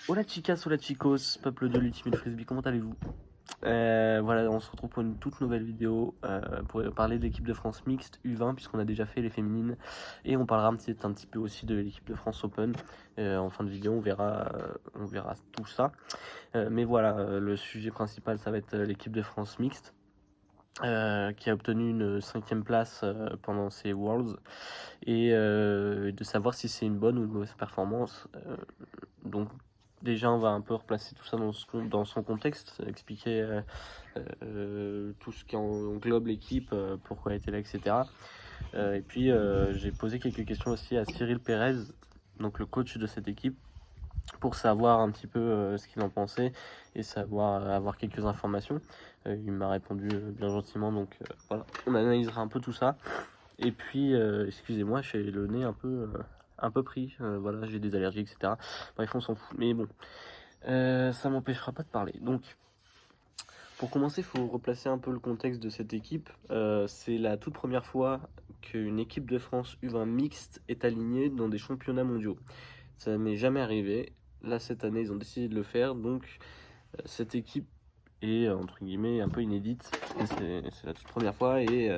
Hola chicas, hola chicos, peuple de l'Ultimate Frisbee, comment allez-vous? Voilà, on se retrouve pour une toute nouvelle vidéo pour parler de l'équipe de France mixte U20 puisqu'on a déjà fait les féminines et on parlera un petit peu aussi de l'équipe de France Open. En fin de vidéo, on verra tout ça. Mais voilà, le sujet principal, ça va être l'équipe de France mixte. Qui a obtenu une 5e place pendant ces Worlds et de savoir si c'est une bonne ou une mauvaise performance. Donc déjà on va un peu replacer tout ça dans son contexte, expliquer tout ce qui englobe l'équipe, pourquoi elle était là, etc. Et puis j'ai posé quelques questions aussi à Cyril Pérez, donc le coach de cette équipe, pour savoir un petit peu ce qu'il en pensait et savoir avoir quelques informations. Il m'a répondu bien gentiment, donc voilà, on analysera un peu tout ça. Et puis, excusez-moi, j'ai le nez un peu pris, voilà, j'ai des allergies, etc. Bref, on s'en fout, mais bon, ça m'empêchera pas de parler. Donc, pour commencer, il faut replacer un peu le contexte de cette équipe. C'est la toute première fois qu'une équipe de France U20 mixte est alignée dans des championnats mondiaux. Ça n'est jamais arrivé. Là, cette année, ils ont décidé de le faire, donc cette équipe est entre guillemets un peu inédite, parce que c'est la toute première fois et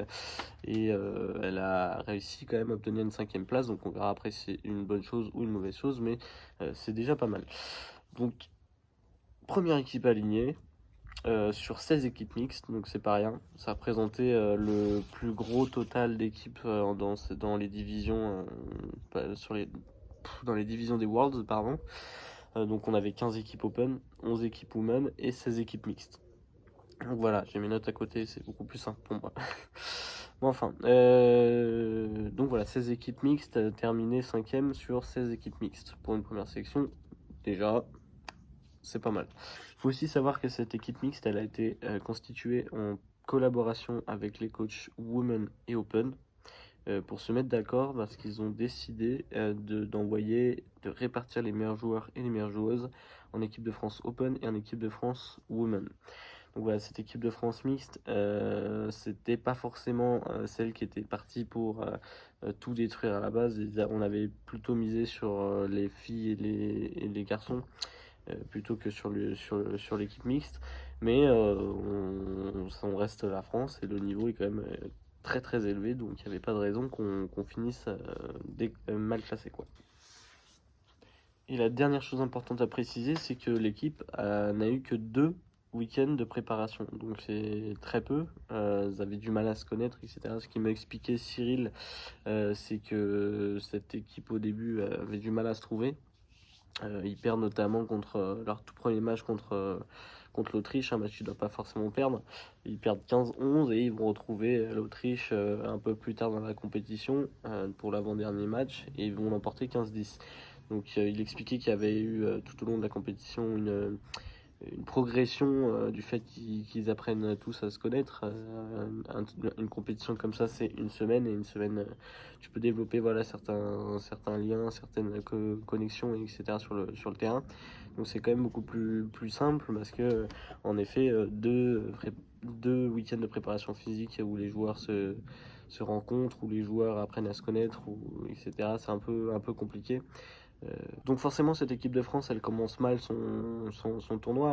elle a réussi quand même à obtenir une 5e place, donc on verra après si c'est une bonne chose ou une mauvaise chose, mais c'est déjà pas mal. Donc première équipe alignée sur 16 équipes mixtes, donc c'est pas rien. Ça représentait le plus gros total d'équipes dans les divisions dans les divisions des Worlds, pardon. Donc on avait 15 équipes open, 11 équipes women et 16 équipes mixtes. Donc voilà, j'ai mes notes à côté, c'est beaucoup plus simple pour moi. Bon, enfin, donc voilà, 16 équipes mixtes, terminé 5e sur 16 équipes mixtes pour une première sélection. Déjà, c'est pas mal. Il faut aussi savoir que cette équipe mixte, elle a été constituée en collaboration avec les coachs Women et Open pour se mettre d'accord parce qu'ils ont décidé de répartir les meilleurs joueurs et les meilleures joueuses en équipe de France Open et en équipe de France Women. Donc voilà, cette équipe de France mixte, c'était pas forcément celle qui était partie pour tout détruire à la base. On avait plutôt misé sur les filles et les garçons plutôt que sur l'équipe mixte. Mais on reste la France et le niveau est quand même très très élevé, donc il n'y avait pas de raison qu'on finisse mal classé, quoi. Et la dernière chose importante à préciser, c'est que l'équipe n'a eu que 2 week-ends de préparation. Donc c'est très peu. Ils avaient du mal à se connaître, etc. Ce qui m'a expliqué Cyril, c'est que cette équipe au début avait du mal à se trouver. Ils perdent notamment contre leur tout premier match contre l'Autriche, un match qu'ils ne doivent pas forcément perdre. Ils perdent 15-11 et ils vont retrouver l'Autriche un peu plus tard dans la compétition pour l'avant-dernier match et ils vont l'emporter 15-10. Donc il expliquait qu'il y avait eu tout au long de la compétition une progression du fait qu'ils apprennent tous à se connaître. Une compétition comme ça, c'est une semaine, et une semaine, tu peux développer voilà, certains liens, certaines connexions, etc. sur le terrain. Donc c'est quand même beaucoup plus simple parce que, en effet, deux week-ends de préparation physique où les joueurs se rencontrent, où les joueurs apprennent à se connaître, etc. C'est un peu compliqué. Donc forcément, cette équipe de France, elle commence mal son tournoi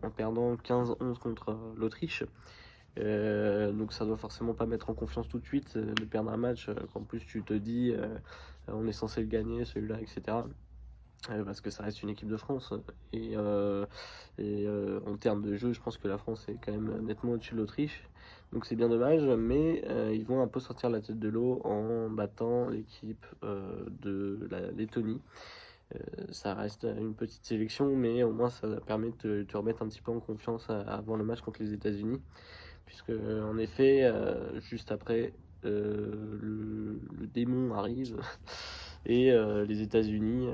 en perdant 15-11 contre l'Autriche. Donc ça doit forcément pas mettre en confiance tout de suite de perdre un match qu'en plus tu te dis on est censé le gagner celui-là, etc. Parce que ça reste une équipe de France en termes de jeu, je pense que la France est quand même nettement au-dessus de l'Autriche. Donc c'est bien dommage, mais ils vont un peu sortir la tête de l'eau en battant l'équipe de la Lettonie. Ça reste une petite sélection, mais au moins ça permet de te remettre un petit peu en confiance avant le match contre les États-Unis. Puisque, en effet, juste après, le démon arrive et les États-Unis,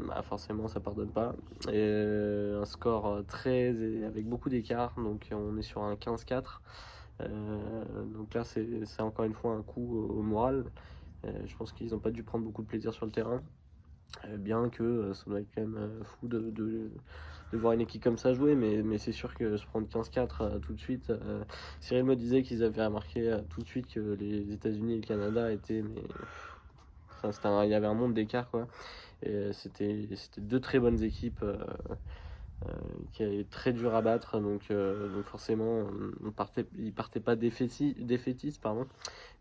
bah forcément, ça pardonne pas. Et, un score avec beaucoup d'écart, donc on est sur un 15-4. Donc là, c'est encore une fois un coup au moral. Je pense qu'ils n'ont pas dû prendre beaucoup de plaisir sur le terrain. Bien que ça doit être quand même fou de voir une équipe comme ça jouer, mais c'est sûr que se prendre 15-4 tout de suite. Cyril me disait qu'ils avaient remarqué tout de suite que les États-Unis et le Canada étaient. Mais, enfin, il y avait un monde d'écart, quoi. Et c'était deux très bonnes équipes qui est très dur à battre, donc forcément ils partaient pas défaitistes, pardon,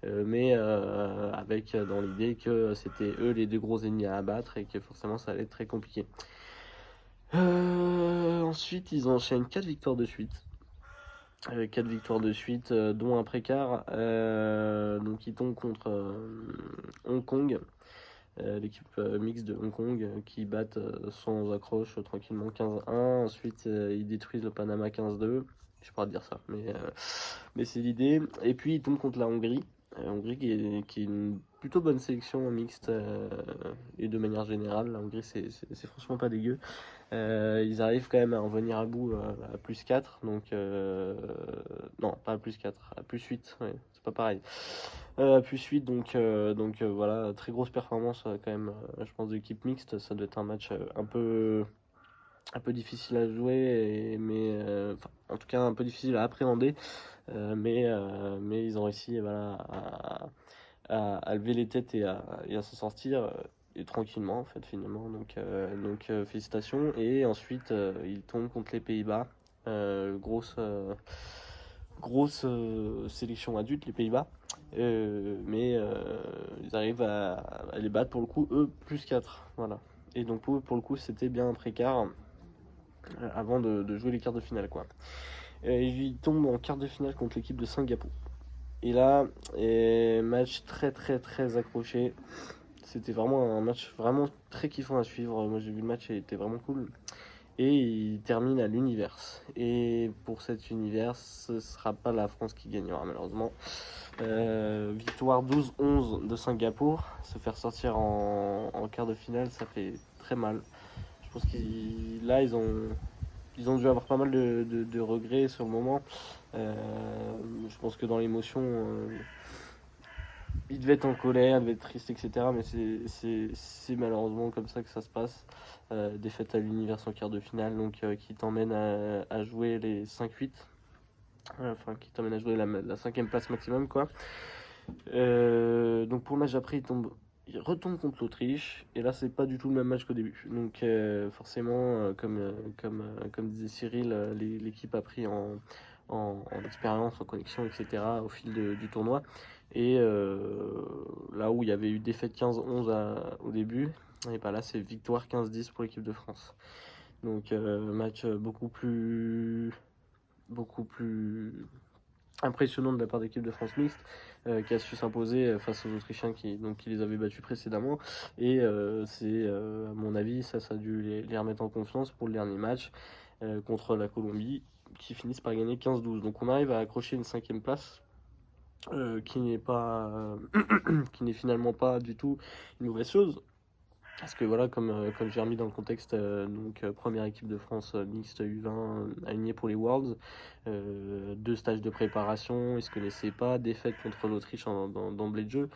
mais avec dans l'idée que c'était eux les deux gros ennemis à abattre et que forcément ça allait être très compliqué. Ensuite ils enchaînent 4 victoires de suite. 4 victoires de suite, dont un précar. Donc ils tombent contre Hong Kong, l'équipe mixte de Hong Kong, qui battent sans accroche tranquillement 15-1. Ensuite, ils détruisent le Panama 15-2. Je pourrais dire ça, mais c'est l'idée. Et puis, ils tombent contre la Hongrie. Hongrie qui est une plutôt bonne sélection mixte et de manière générale. La Hongrie, c'est franchement pas dégueu. Ils arrivent quand même à en venir à bout à plus 4, donc non, pas à plus 4, à plus 8, ouais, c'est pas pareil. Plus 8, donc voilà, très grosse performance quand même, je pense, de l'équipe mixte. Ça doit être un match un peu difficile à jouer, mais enfin, en tout cas un peu difficile à appréhender, mais ils ont réussi voilà, à lever les têtes et à s'en sortir et tranquillement en fait finalement, donc félicitations. Et ensuite ils tombent contre les Pays-Bas, grosse sélection adulte les Pays-Bas, mais ils arrivent à les battre pour le coup, eux plus 4, voilà. Et donc pour le coup c'était bien un précar avant de jouer les quarts de finale quoi. Ils tombent en quart de finale contre l'équipe de Singapour. Et là, match très très très accroché. C'était vraiment un match vraiment très kiffant à suivre. Moi j'ai vu le match, il était vraiment cool. Et il termine à l'univers. Et pour cet univers, ce sera pas la France qui gagnera malheureusement. Victoire 12-11 de Singapour. Se faire sortir en quart de finale, ça fait très mal. Je pense là ils ont dû avoir pas mal de regrets sur le moment. Je pense que dans l'émotion, il devait être en colère, il devait être triste, etc. Mais c'est malheureusement comme ça que ça se passe. Défaite à l'univers en quart de finale, donc qui t'emmène à jouer les 5-8. Enfin, qui t'emmène à jouer la 5ème place maximum, quoi. Donc pour le match après, il retombe contre l'Autriche. Et là, c'est pas du tout le même match qu'au début. Donc forcément, comme disait Cyril, l'équipe a pris en expérience, en connexion, etc. au fil du tournoi. Et là où il y avait eu défaite 15-11 au début, et bah là c'est victoire 15-10 pour l'équipe de France. Donc match beaucoup plus impressionnant de la part de l'équipe de France mixte, qui a su s'imposer face aux Autrichiens qui les avaient battus précédemment. Et à mon avis, ça a dû les remettre en confiance pour le dernier match contre la Colombie, qui finissent par gagner 15-12. Donc on arrive à accrocher une 5ème place. Qui n'est pas qui n'est finalement pas du tout une mauvaise chose, parce que voilà, comme j'ai remis dans le contexte, première équipe de France mixte U20 alignée pour les Worlds, 2 stages de préparation, ils se connaissaient pas, défaite contre l'Autriche d'emblée de jeu,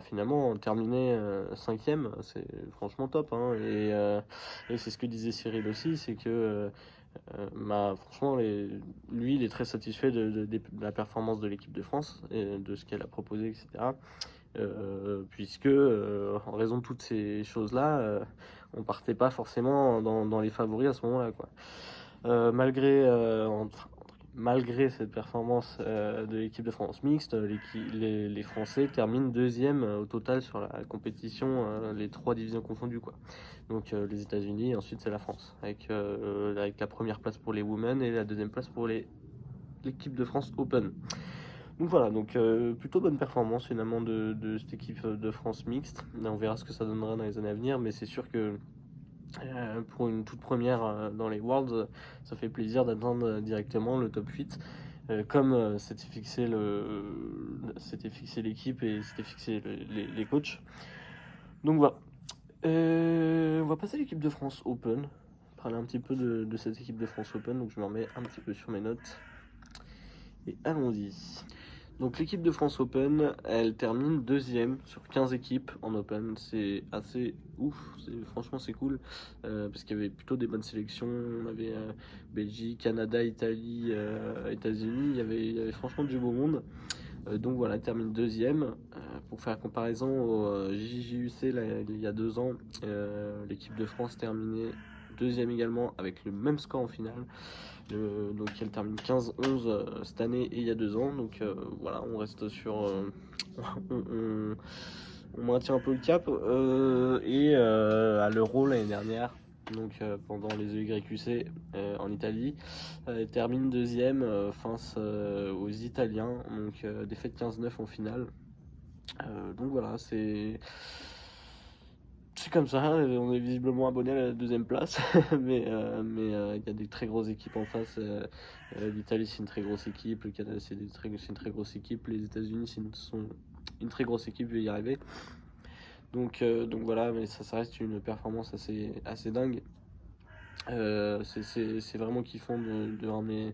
finalement terminer 5ème, c'est franchement top, hein, et c'est ce que disait Cyril aussi, c'est que franchement, lui, il est très satisfait de la performance de l'équipe de France et de ce qu'elle a proposé, etc. Puisque, en raison de toutes ces choses-là, on partait pas forcément dans les favoris à ce moment-là, quoi. Malgré cette performance de l'équipe de France mixte, les Français terminent 2e au total sur la compétition, les 3 divisions confondues, quoi. Donc les États-Unis, et ensuite c'est la France, avec la première place pour les women et la 2e place pour l'équipe de France Open. Donc voilà, plutôt bonne performance finalement de cette équipe de France mixte. On verra ce que ça donnera dans les années à venir, mais c'est sûr que pour une toute première dans les Worlds, ça fait plaisir d'atteindre directement le top 8, comme s'était fixé l'équipe et s'était fixé les coachs. Donc voilà. On va passer à l'équipe de France Open, parler un petit peu de cette équipe de France Open, donc je me remets un petit peu sur mes notes. Et allons-y. Donc l'équipe de France Open, elle termine 2e sur 15 équipes en Open. C'est assez ouf, franchement c'est cool, parce qu'il y avait plutôt des bonnes sélections. On avait Belgique, Canada, Italie, États-Unis, il y avait franchement du beau monde. Donc voilà, il termine deuxième. Pour faire comparaison au JJUC là, il y a 2 ans, l'équipe de France terminait deuxième également avec le même score en finale. Donc elle termine 15-11 cette année et il y a 2 ans. Donc voilà, on reste sur... on maintient un peu le cap. Et à l'Euro l'année dernière, donc pendant les EYQC en Italie, termine deuxième face aux Italiens, donc défaite 15-9 en finale. Donc voilà, c'est comme ça, on est visiblement abonné à la deuxième place, mais il y a des très grosses équipes en face. L'Italie c'est une très grosse équipe, le Canada c'est une très grosse équipe, les États-Unis sont une très grosse équipe, je vais y arriver. Donc voilà, mais ça reste une performance assez dingue. C'est vraiment kiffant de ramener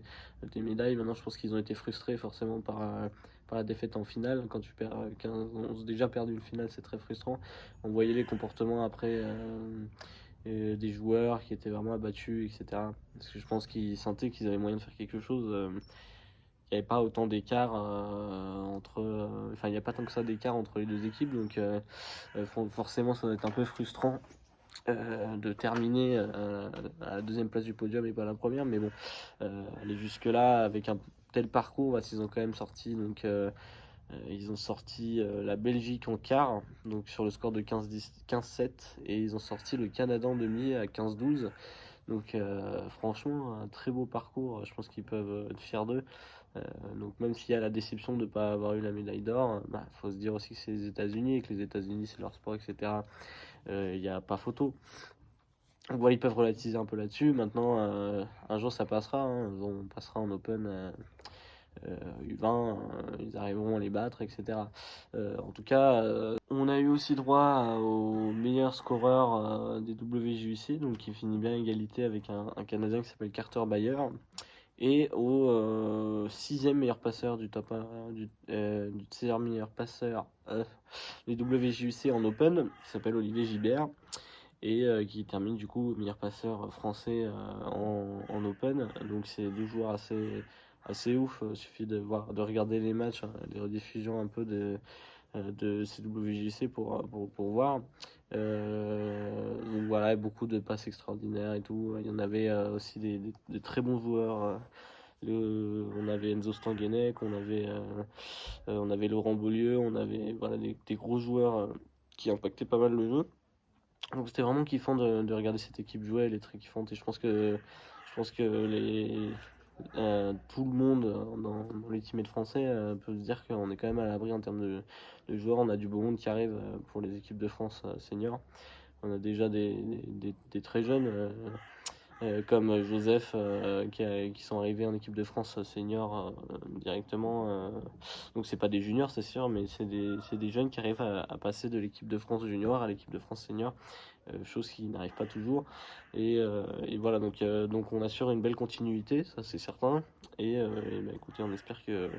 des médailles. Maintenant, je pense qu'ils ont été frustrés forcément par la défaite en finale. Quand tu perds 15, on a déjà perdu une finale, c'est très frustrant. On voyait les comportements après des joueurs qui étaient vraiment abattus, etc. Parce que je pense qu'ils sentaient qu'ils avaient moyen de faire quelque chose. Il n'y avait pas autant d'écart entre. Enfin, il n'y a pas tant que ça d'écart entre les deux équipes. Donc, forcément, ça doit être un peu frustrant de terminer à la deuxième place du podium et pas la première, mais bon, aller jusque là avec un tel parcours, bah, ils ont quand même sorti, donc ils ont sorti la Belgique en quart, donc sur le score de 15-7, et ils ont sorti le Canada en demi à 15-12. Donc franchement, un très beau parcours, je pense qu'ils peuvent être fiers d'eux. Donc même s'il y a la déception de ne pas avoir eu la médaille d'or, bah, faut se dire aussi que c'est les États-Unis et que les États-Unis c'est leur sport, etc. Il n'y a pas photo. Donc voilà, ils peuvent relativiser un peu là-dessus. Maintenant, un jour ça passera, hein. On passera en Open U20, ils arriveront à les battre, etc. En tout cas, on a eu aussi droit au meilleur scoreur des WJUC, donc qui finit bien à égalité avec un Canadien qui s'appelle Carter Bayer, et au 6e meilleur passeur du top 1, du tiers meilleur passeur des WJUC en Open, qui s'appelle Olivier Gibert, et qui termine du coup meilleur passeur français en Open. Donc c'est deux joueurs assez ouf. Il suffit de regarder les matchs, hein, les rediffusions un peu de CWJC pour voir. Donc voilà, beaucoup de passes extraordinaires et tout. Il y en avait aussi des très bons joueurs. On avait Enzo Stanguenec, on avait Laurent Beaulieu, on avait voilà, des gros joueurs qui impactaient pas mal le jeu. Donc c'était vraiment kiffant de regarder cette équipe jouer, elle est très kiffante et je pense que tout le monde dans les teammates français peut se dire qu'on est quand même à l'abri en termes de joueurs. On a du beau monde qui arrive pour les équipes de France seniors. On a déjà des très jeunes comme Joseph qui sont arrivés en équipe de France senior directement. Donc c'est pas des juniors c'est sûr, mais c'est des jeunes qui arrivent à passer de l'équipe de France junior à l'équipe de France senior. Chose qui n'arrive pas toujours. Et voilà, donc on assure une belle continuité, ça c'est certain. Et bah, écoutez, on espère que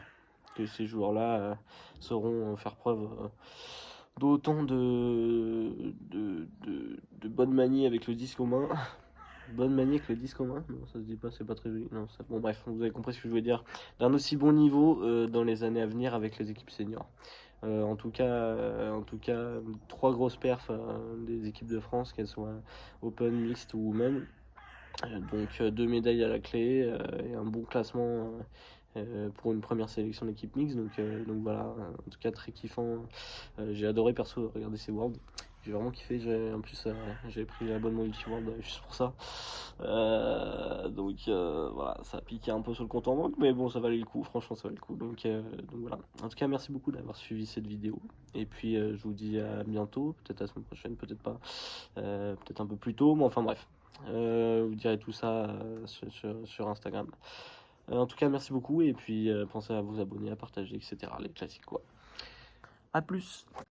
ces joueurs-là sauront faire preuve d'autant de bonne manie avec le disque aux mains. Bonne manie avec le disque en main? Non, ça se dit pas, c'est pas très joli. Non, bon, bref, vous avez compris ce que je voulais dire. D'un aussi bon niveau dans les années à venir avec les équipes seniors. En tout cas, 3 grosses perfs des équipes de France, qu'elles soient Open, Mixte ou Women. Donc 2 médailles à la clé et un bon classement pour une première sélection d'équipe mixte. Donc voilà, en tout cas très kiffant. J'ai adoré perso regarder ces Worlds. J'ai vraiment kiffé. En plus, j'ai pris l'abonnement Multiworld juste pour ça. Donc voilà, ça a piqué un peu sur le compte en banque, mais bon, ça valait le coup. Franchement, ça valait le coup. Donc voilà. En tout cas, merci beaucoup d'avoir suivi cette vidéo. Et puis, je vous dis à bientôt. Peut-être la semaine prochaine, peut-être pas. Peut-être un peu plus tôt, mais enfin bref. Vous direz tout ça sur Instagram. En tout cas, merci beaucoup. Et puis, pensez à vous abonner, à partager, etc. Les classiques, quoi. À plus!